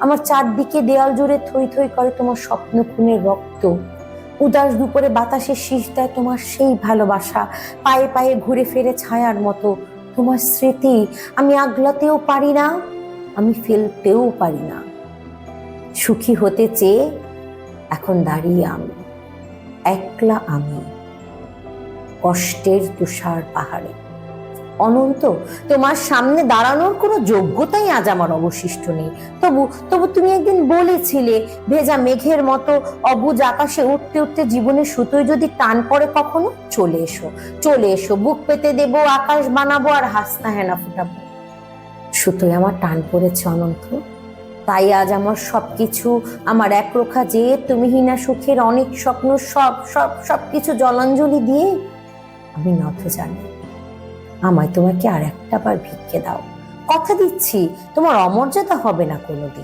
আমার চারদিকে দেয়াল জুড়ে থই থই করে তোমার স্বপ্ন খুনের রক্ত। উদাস দুপুরে বাতাসে শীষ দেয় তোমার সেই ভালোবাসা, পায়ে পায়ে ঘুরে ফিরে ছায়ার মতো। তোমার স্মৃতি আমি আগলাতেও পারি না, আমি ফেলতেও পারি না। সুখী হতে চেয়ে এখন দাঁড়িয়ে আমি, একলা আমি, কষ্টের তুষার পাহাড়ে। অনন্ত, তোমার সামনে দাঁড়ানোর কোনো যোগ্যতাই আজ আমার অবশিষ্ট নেই। তবু তবু তুমি একদিন বলেছিলে, ভেজা মেঘের মতো অবুজ আকাশে উঠতে উঠতে জীবনের সুতোয় যদি টান পড়ে কখনো, চলে এসো, চলে এসো, বুক পেতে দেবো, আকাশ বানাবো আর হাসনা হেনা ফুটাবো। সুতোয় আমার টান পড়েছে অনন্ত, তাই আজ আমার সবকিছু, আমার একরোখা যে তুমিহীনা সুখের অনেক স্বপ্ন, সব সব সবকিছু জলাঞ্জলি দিয়ে আমি নত জানি। আমায় তোমাকে আর একটা বার ভিক্ষে দাও, কথা দিচ্ছি তোমার অমর্যাদা হবে না কোনোদিন।